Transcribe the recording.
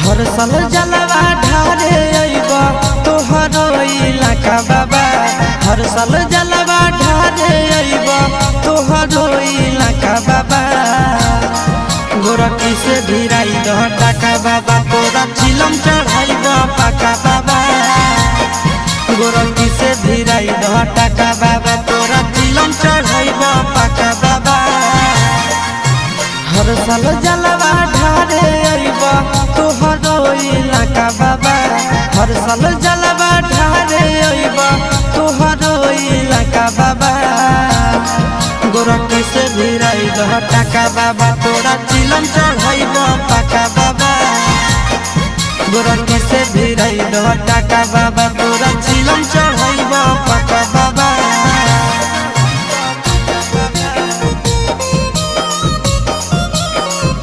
हर साल जलवा ढारे अइबा तोहरो इलाका बाबा। हर साल जलवा ढारे अइबा तोहरो इलाका बाबा। गोरखी से भिराई दह टाका बाबा, तोरा चिलम चढ़ाइबा पाका बाबा। गोरखी से भिराई दह टाका बाबा, तोरा चिलम चढ़ाइबा पाका बाबा। हर साल जलवा ढारे अइबा तोहरो इलाका बाबा। हर साल जलवा ढारे अइबा तोहरो इलाका बाबा। गोरखी से भिराई दह टाका बाबा, तोरा चिलम चढ़ाइबा पाका बाबा। गोरखी से भिराई दह टाका बाबा,